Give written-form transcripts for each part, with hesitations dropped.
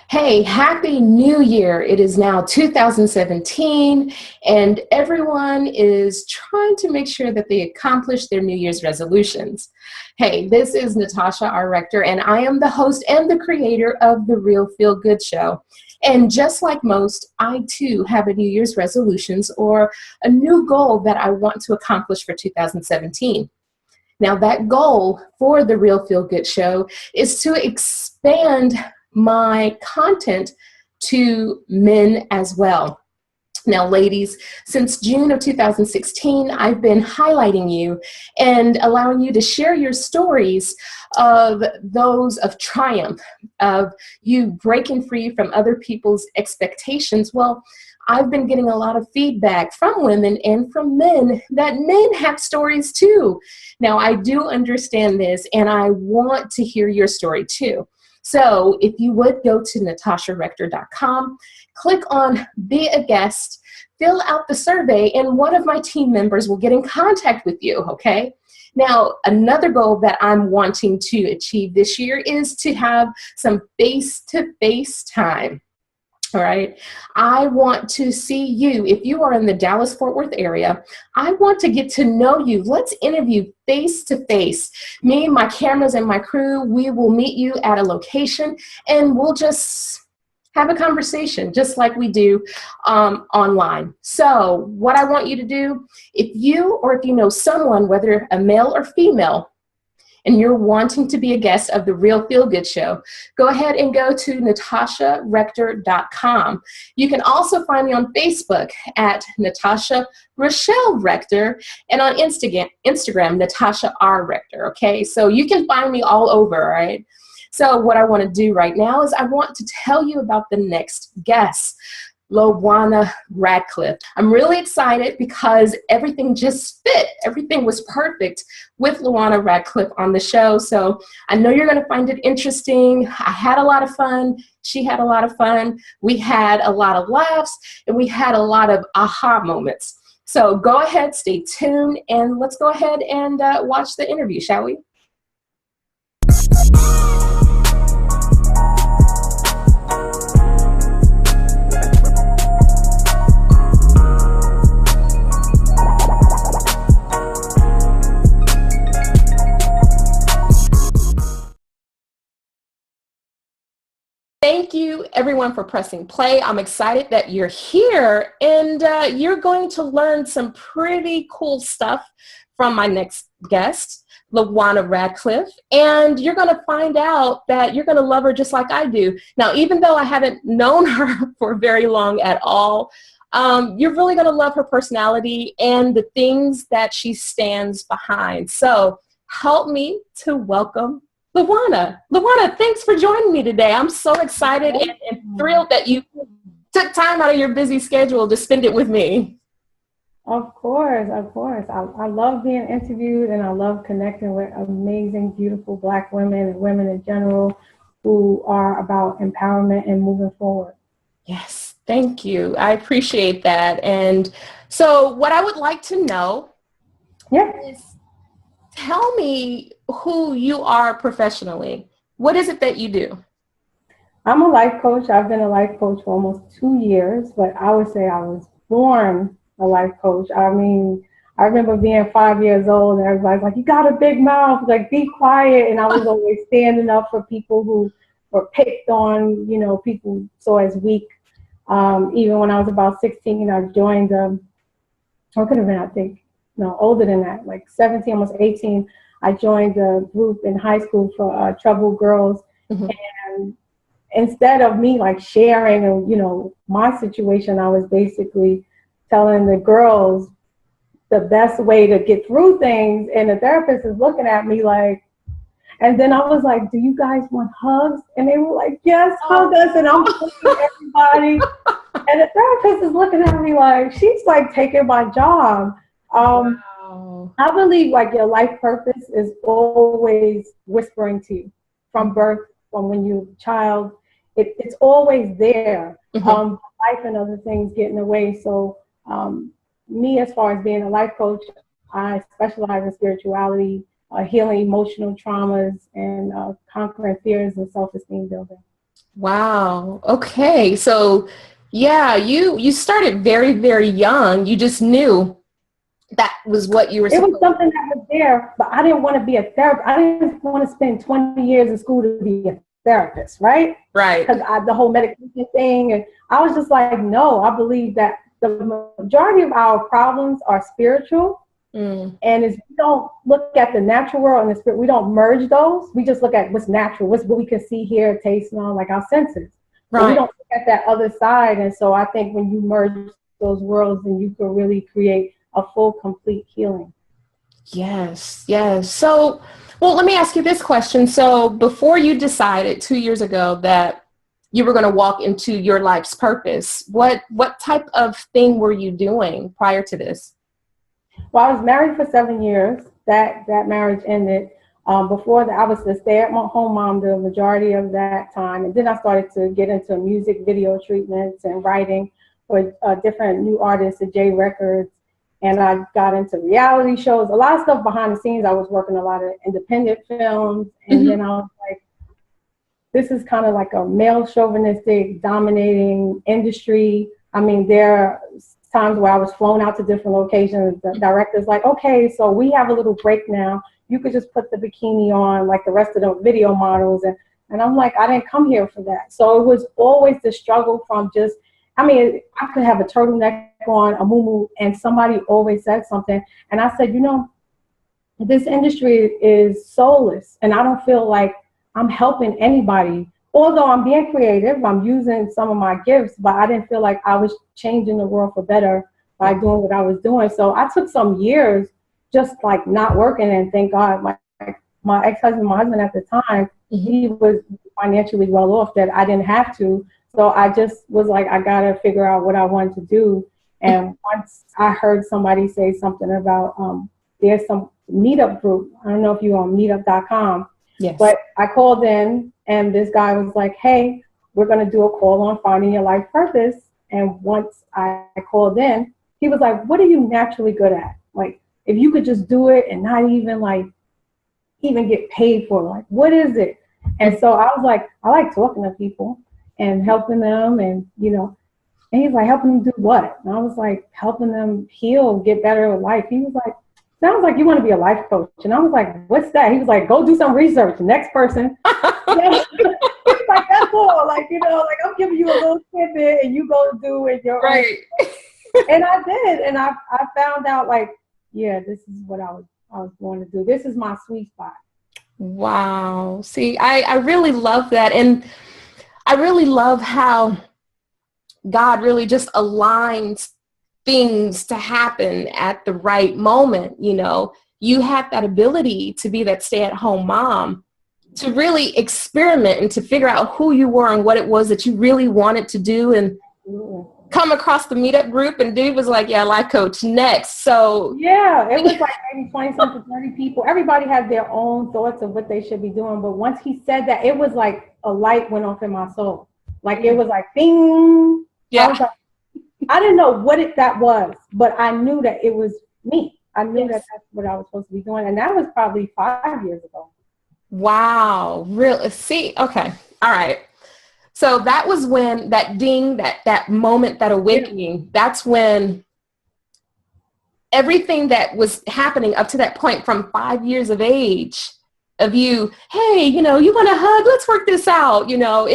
Hey, Happy New Year. It is now 2017, and everyone is trying to make sure that they accomplish their New Year's resolutions. Hey, this is Natasha, our rector, and I am the host and the creator of the Real Feel Good Show. And just like most, I too have a New Year's resolutions or a new goal that I want to accomplish for 2017. Now, that goal for the Real Feel Good Show is to expand my content to men as well. Now, ladies, since June of 2016, I've been highlighting you and allowing you to share your stories of those of triumph, of you breaking free from other people's expectations. Well, I've been getting a lot of feedback from women and from men that men have stories too. Now, I do understand this, and I want to hear your story too. So if you would go to natasharector.com, click on Be a Guest, fill out the survey, and one of my team members will get in contact with you, okay? Now, another goal that I'm wanting to achieve this year is to have some face-to-face time. All right. I want to see you. If you are in the Dallas-Fort Worth area, I want to get to know you. Let's interview face to face. Me, my cameras, and my crew, we will meet you at a location and we'll just have a conversation just like we do online. So what I want you to do, if you or if you know someone, whether a male or female, and you're wanting to be a guest of the Real Feel Good Show, go ahead and go to natasharector.com. You can also find me on Facebook at Natasha Rochelle Rector, and on Instagram, Natasha R. Rector, okay? So you can find me all over, all right? So what I want to do right now is I want to tell you about the next guest, LaJuana Radcliffe. I'm really excited because everything just fit. Everything was perfect with LaJuana Radcliffe on the show. So I know you're going to find it interesting. I had a lot of fun. She had a lot of fun. We had a lot of laughs and we had a lot of aha moments. So go ahead, stay tuned, and let's go ahead and watch the interview, shall we? Thank you, everyone, for pressing play. I'm excited that you're here, and you're going to learn some pretty cool stuff from my next guest, LaJuana Radcliffe, and you're going to find out that you're going to love her just like I do. Now, even though I haven't known her for very long at all, you're really going to love her personality and the things that she stands behind. So help me to welcome LaJuana. LaJuana, thanks for joining me today. I'm so excited and thrilled that you took time out of your busy schedule to spend it with me. Of course, of course. I love being interviewed, and I love connecting with amazing, beautiful Black women and women in general who are about empowerment and moving forward. Yes, thank you. I appreciate that. And so what I would like to know is, tell me who you are professionally. What is it that you do? I'm a life coach. I've been a life coach for almost 2 years, but I would say I was born a life coach. I mean, I remember being 5 years old and everybody's like, you got a big mouth, like be quiet. And I was always standing up for people who were picked on, you know, people saw as weak. Even when I was about 16, I joined, I could have been, I think, no, older than that, like 17, almost 18, I joined a group in high school for troubled girls. Mm-hmm. And instead of me like sharing, you know, my situation, I was basically telling the girls the best way to get through things. And the therapist is looking at me like, and then I was like, do you guys want hugs? And they were like, yes, hug us. And I'm hugging everybody. And the therapist is looking at me like, she's like taking my job. Wow. I believe like your life purpose is always whispering to you from birth, from when you're a child. It's always there. Mm-hmm. Life and other things get in the way. So me, as far as being a life coach, I specialize in spirituality, healing emotional traumas, and conquering fears and self-esteem building. Wow. Okay. So yeah, you started very, very young. You just knew that was what you were It was supposed something that was there, but I didn't want to be a therapist. I didn't want to spend 20 years in school to be a therapist, right? Right. Because the whole medication thing, and I was just like, no, I believe that the majority of our problems are spiritual. Mm. And if we don't look at the natural world and the spirit, we don't merge those. We just look at what's natural, what's what we can see, hear, taste, and all, like our senses. But we Right. don't look at that other side. And so I think when you merge those worlds, then you can really create a full, complete healing. Yes. Yes. So, well, let me ask you this question. So before you decided 2 years ago that you were going to walk into your life's purpose, what type of thing were you doing prior to this? Well, I was married for 7 years. That marriage ended. Before that, I was a stay-at-home mom the majority of that time, and then I started to get into music video treatments and writing for different new artists at J Records. And I got into reality shows, a lot of stuff behind the scenes. I was working a lot of independent films, and Mm-hmm. then I was like, this is kind of like a male chauvinistic dominating industry. I mean, there are times where I was flown out to different locations. The director's like, okay, so we have a little break now. You could just put the bikini on like the rest of the video models. And I'm like, I didn't come here for that. So it was always the struggle from just, I mean, I could have a turtleneck on, a muumuu, and somebody always said something. And I said, you know, this industry is soulless, and I don't feel like I'm helping anybody. Although I'm being creative, I'm using some of my gifts, but I didn't feel like I was changing the world for better by doing what I was doing. So I took some years just like not working, and thank God my ex-husband, my husband at the time, he was financially well off that I didn't have to. So I just was like, I gotta figure out what I wanted to do. And once I heard somebody say something about there's some meetup group. I don't know if you're on meetup.com, Yes. but I called in and this guy was like, hey, we're going to do a call on finding your life purpose. And once I called in, he was like, what are you naturally good at? Like, if you could just do it and not even get paid for it, like, what is it? And so I was like, I like talking to people and helping them, and, you know, and he's like, helping them do what? And I was like, helping them heal, get better with life. He was like, sounds like you want to be a life coach. And I was like, what's that? He was like, go do some research. Next person. It's like, that's all. Like, you know, like I'm giving you a little snippet and you go do it your Right. own. And I did. And I found out like, yeah, this is what I was going to do. This is my sweet spot. Wow. See, I really love that. And I really love how God really just aligns things to happen at the right moment. You know, you have that ability to be that stay-at-home mom, to really experiment and to figure out who you were and what it was that you really wanted to do, and come across the meetup group, and dude was like, yeah, life coach, next. So yeah, it was like maybe 20 something, 30 people. Everybody had their own thoughts of what they should be doing. But once he said that, it was like a light went off in my soul. Like it was like, bing. yeah. I was like, I didn't know what that was, but I knew that it was me. I knew that that's what I was supposed to be doing. And that was probably 5 years ago. Wow. Really? See, okay. All right. So that was when that ding, that moment, that awakening, that's when everything that was happening up to that point from 5 years of age of you, hey, you know, you want a hug? Let's work this out. You know,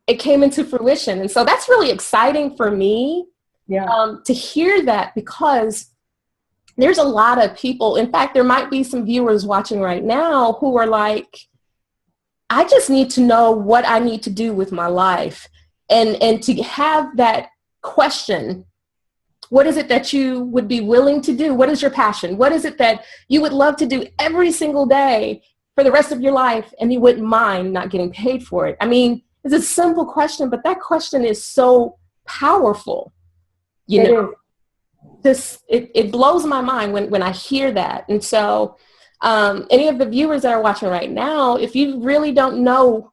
it came into fruition. And so that's really exciting for me to hear that, because there's a lot of people, in fact, there might be some viewers watching right now who are like, I just need to know what I need to do with my life. And to have that question, what is it that you would be willing to do? What is your passion? What is it that you would love to do every single day for the rest of your life, and you wouldn't mind not getting paid for it? I mean, it's a simple question, but that question is so powerful. You know, it blows my mind when I hear that. And so any of the viewers that are watching right now, if you really don't know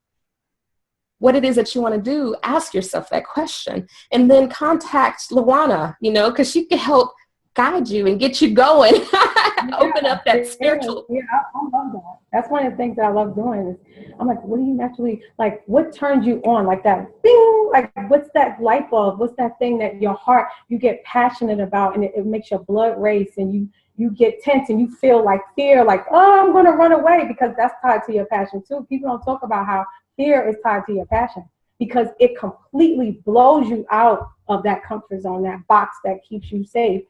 what it is that you want to do, ask yourself that question, and then contact LaJuana, you know, because she can help guide you and get you going. Open up that spiritual. Yeah, I love that. That's one of the things that I love doing is I'm like, what do you naturally, like, what turns you on? Like that bing, like what's that light bulb? What's that thing that your heart, you get passionate about, and it makes your blood race, and you get tense and you feel like fear, like, oh, I'm going to run away, because that's tied to your passion too. People don't talk about how fear is tied to your passion, because it completely blows you out of that comfort zone, that box that keeps you safe.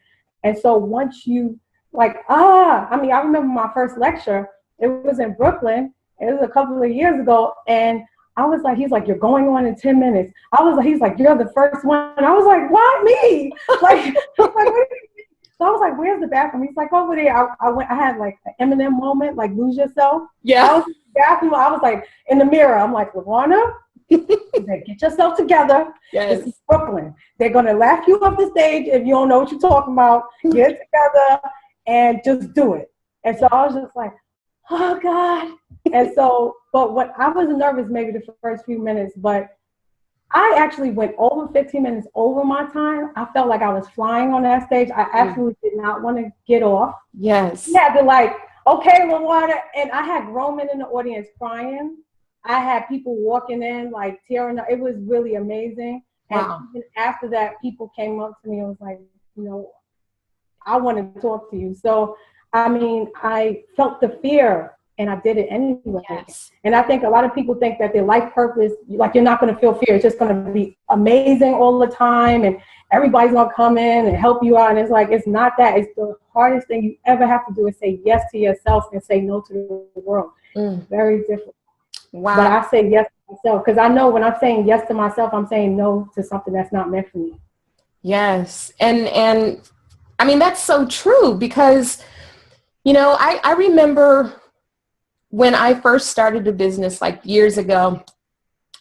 And so once you I remember my first lecture, it was in Brooklyn. It was a couple of years ago. And I was like, he's like, you're going on in 10 minutes. He's like, you're the first one. And I was like, why me? What do you mean? So I was like, where's the bathroom? He's like, over there. I had like an Eminem moment, like lose yourself. Yeah. I was in the bathroom. I was like in the mirror. I'm like, LaJuana, get yourself together. Yes. This is Brooklyn. They're going to laugh you off the stage if you don't know what you're talking about. Get it together and just do it. And so I was just like, oh God. And so, but what I was nervous maybe the first few minutes, but I actually went over 15 minutes over my time. I felt like I was flying on that stage. I absolutely did not want to get off. Yes. You had to like, okay, LaJuana, and I had grown men in the audience crying. I had people walking in like tearing up. It was really amazing. Wow. And even after that, people came up to me and was like, I want to talk to you. So, I mean, I felt the fear and I did it anyway. Yes. And I think a lot of people think that their life purpose, like you're not going to feel fear. It's just going to be amazing all the time. And everybody's going to come in and help you out. And it's like, it's not that. It's the hardest thing you ever have to do is say yes to yourself and say no to the world. Very different. Wow. But I say yes to myself because I know when I'm saying yes to myself, I'm saying no to something that's not meant for me. Yes. And I mean, that's so true because, I remember when I first started a business like years ago,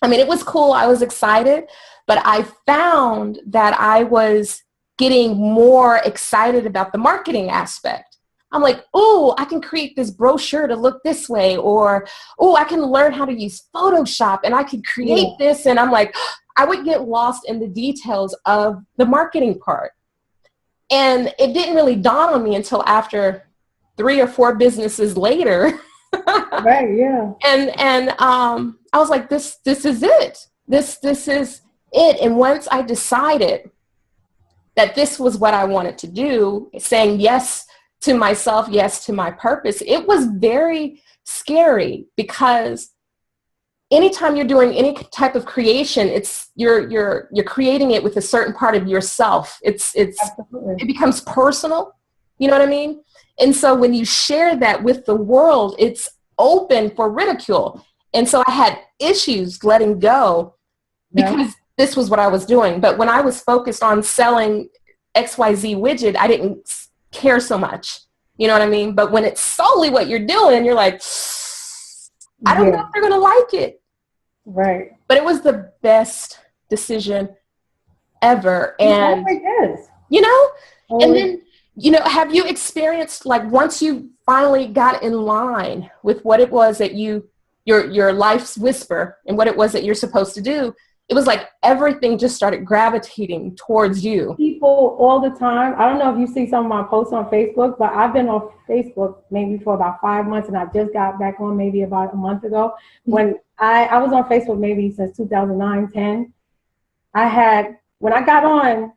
I mean, it was cool. I was excited, but I found that I was getting more excited about the marketing aspect. I'm like, oh, I can create this brochure to look this way, or, oh, I can learn how to use Photoshop and I can create this. And I'm like, I would get lost in the details of the marketing part. And it didn't really dawn on me until after 3 or 4 businesses later. Right, yeah. And I was like, this is it. This is it. And once I decided that this was what I wanted to do, saying yes to myself, yes to my purpose, it was very scary because anytime you're doing any type of creation, it's you're creating it with a certain part of yourself. It becomes personal. You know what I mean? And so when you share that with the world, it's open for ridicule. And so I had issues letting go because this was what I was doing. But when I was focused on selling XYZ widget, I didn't care so much. You know what I mean? But when it's solely what you're doing, you're like, I don't know if they're going to like it. Right. But it was the best decision ever. And, and then, have you experienced, like, once you finally got in line with what it was that your life's whisper and what it was that you're supposed to do, it was like everything just started gravitating towards you. People all the time. I don't know if you see some of my posts on Facebook, but I've been on Facebook maybe for about 5 months, and I just got back on maybe about a month ago. When I was on Facebook maybe since 2009, 10. When I got on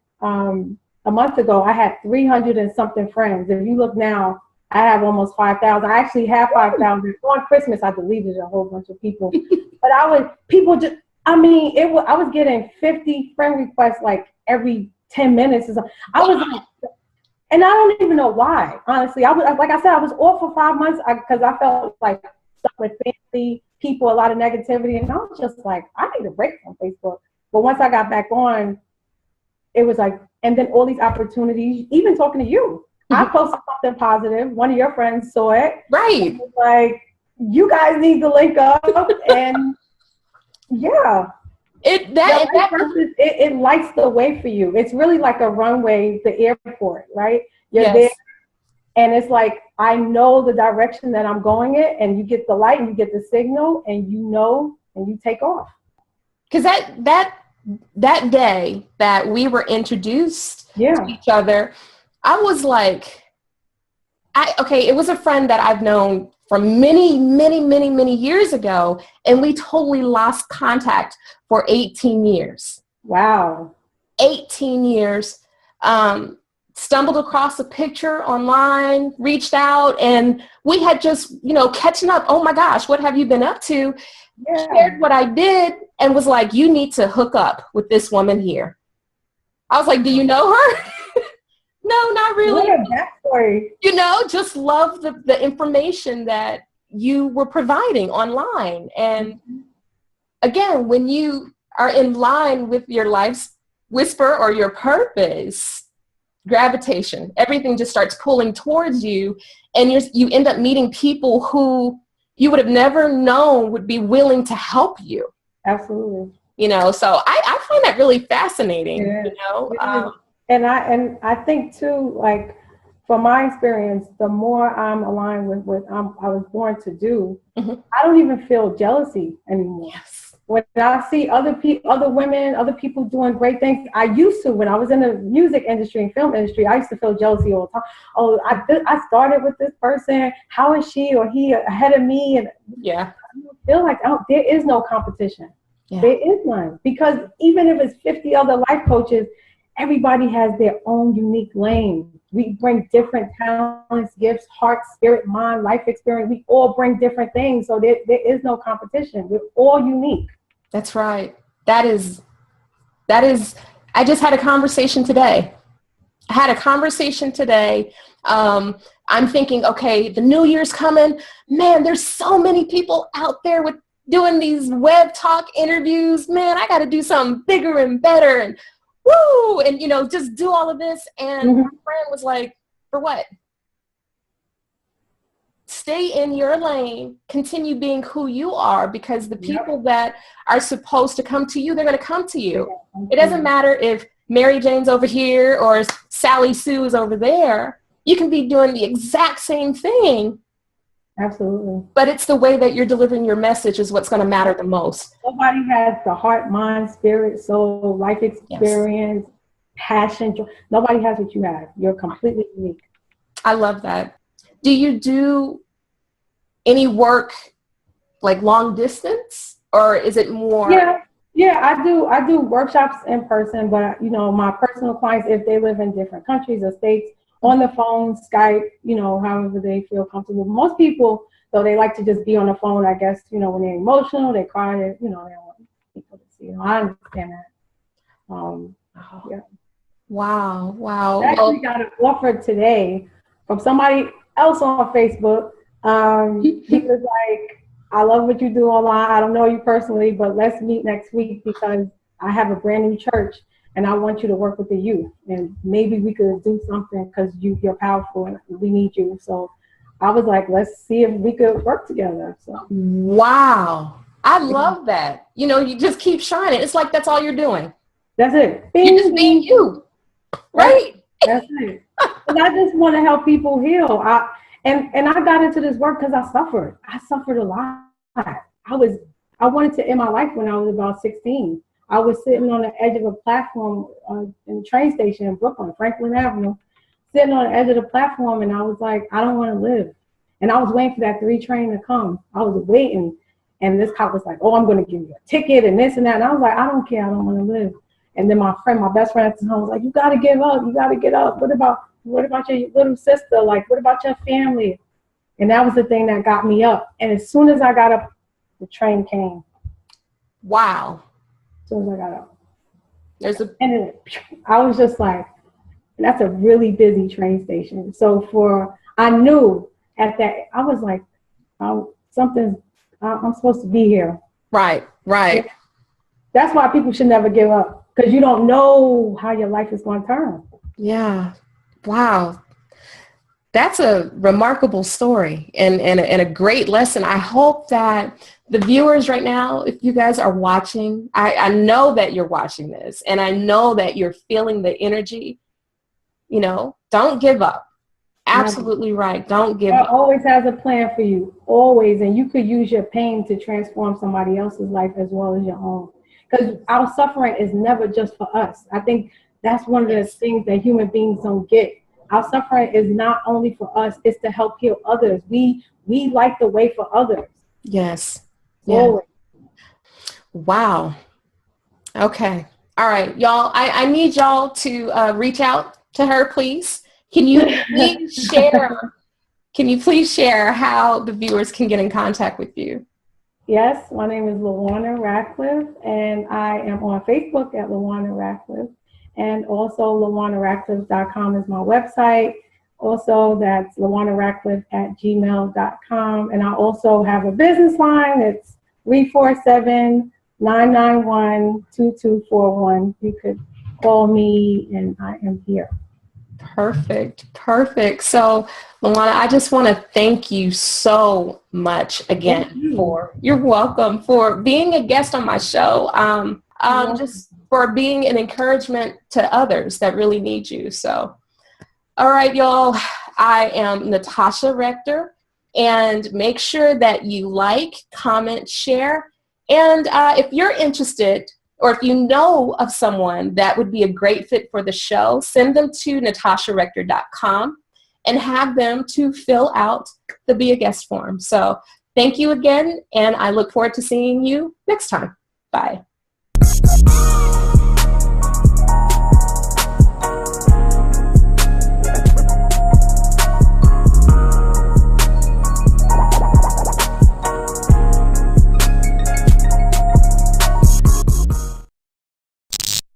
a month ago, I had 300 and something friends. If you look now, I have almost 5,000. I actually have 5,000. On Christmas, I deleted a whole bunch of people. But I was getting 50 friend requests like every 10 minutes. And I don't even know why, honestly. I was off for 5 months because I felt like stuck with family, people, a lot of negativity. And I was just like, I need a break from Facebook. But once I got back on, it was like, and then all these opportunities, even talking to you. I posted something positive. One of your friends saw it. Right. It was like, you guys need to link up. And it lights the way for you. It's really like a runway, the airport, right? You're there, and it's like, I know the direction that I'm going in, and you get the light and you get the signal, and and you take off. Because that day that we were introduced to each other, I was like, okay, it was a friend that I've known from many, many, many, many years ago, and we totally lost contact for 18 years. Wow. 18 years. Stumbled across a picture online, reached out, and we had just, catching up. Oh my gosh, what have you been up to? Yeah. Shared what I did and was like, you need to hook up with this woman here. I was like, do you know her? No, not really. What a backstory. Just love the information that you were providing online. And again, when you are in line with your life's whisper or your purpose, gravitation, everything just starts pulling towards you, and you end up meeting people who you would have never known would be willing to help you. Absolutely. So I find that really fascinating. And I think too, like from my experience, the more I'm aligned with what I was born to do, I don't even feel jealousy anymore. Yes. When I see other women, other people doing great things, I used to, when I was in the music industry and film industry, I used to feel jealousy all the time. Oh, I started with this person. How is she or he ahead of me? And yeah, I feel like there is no competition. Yeah. There is none, because even if it's 50 other life coaches, everybody has their own unique lane. We bring different talents, gifts, heart, spirit, mind, life experience. We all bring different things. So there is no competition. We're all unique. That's right. That is, I just had a conversation today. I'm thinking, okay, the new year's coming. Man, there's so many people out there with doing these web talk interviews. Man, I got to do something bigger and better. And woo, and just do all of this. And my friend was like, for what? Stay in your lane, continue being who you are, because the people that are supposed to come to you, they're going to come to you. It doesn't matter if Mary Jane's over here or Sally Sue is over there. You can be doing the exact same thing. Absolutely. But it's the way that you're delivering your message is what's going to matter the most. Nobody has the heart, mind, spirit, soul, life experience, passion. Nobody has what you have. You're completely unique. I love that. Do you do any work like long distance, or is it more? Yeah, I do workshops in person, but my personal clients, if they live in different countries or states, on the phone, Skype, however they feel comfortable. Most people, though, they like to just be on the phone, I guess, when they're emotional, they cry, they don't want people to see. I understand that. Yeah. Wow. I actually got an offer today from somebody else on Facebook. He was like, I love what you do online. I don't know you personally, but let's meet next week because I have a brand new church and I want you to work with the youth. And maybe we could do something because you're powerful and we need you. So I was like, let's see if we could work together. So. Wow. I love that. You just keep shining. It's like that's all you're doing. That's it. You're just being you. Right? That's it. And I just want to help people heal. And I got into this work because I suffered. I suffered a lot. I wanted to end my life when I was about 16. I was sitting on the edge of a platform in the train station in Brooklyn, Franklin Avenue, sitting on the edge of the platform, and I was like, I don't want to live. And I was waiting for that 3 train to come. I was waiting, and this cop was like, oh, I'm going to give you a ticket and this and that. And I was like, I don't care. I don't want to live. And then my best friend at the time was like, you got to give up. You got to get up. What about your little sister? Like, what about your family? And that was the thing that got me up. And as soon as I got up, the train came. Wow. As soon as I got up. And I was just like, that's a really busy train station. So I knew at that, I was like, I'm supposed to be here. Right. That's why people should never give up, because you don't know how your life is going to turn. Yeah. Wow. That's a remarkable story and a great lesson. I hope that the viewers right now, if you guys are watching, I know that you're watching this and I know that you're feeling the energy. Don't give up. Absolutely right. Don't give up. God always has a plan for you, always. And you could use your pain to transform somebody else's life as well as your own. Because our suffering is never just for us. I think that's one of the things that human beings don't get. our suffering is not only for us, it's to help heal others. We light the way for others. Yes. Yeah. Always. Wow. Okay. All right, y'all. I need y'all to reach out to her, please. Can you please share? Can you please share how the viewers can get in contact with you? Yes, my name is LaJuana Radcliffe, and I am on Facebook at LaJuana Radcliffe, and also LaJuanaRadcliffe.com is my website. Also, that's LaJuanaRadcliffe@gmail.com, and I also have a business line. It's 347-991-2241. You could call me, and I am here. Perfect. Perfect. So, LaJuana, I just want to thank you so much again you're welcome for being a guest on my show. Just for being an encouragement to others that really need you. So, all right, y'all, I am Natasha Rector, and make sure that you like, comment, share, and if you're interested, or if you know of someone that would be a great fit for the show, send them to natasharector.com and have them to fill out the Be a Guest form. So thank you again, and I look forward to seeing you next time. Bye.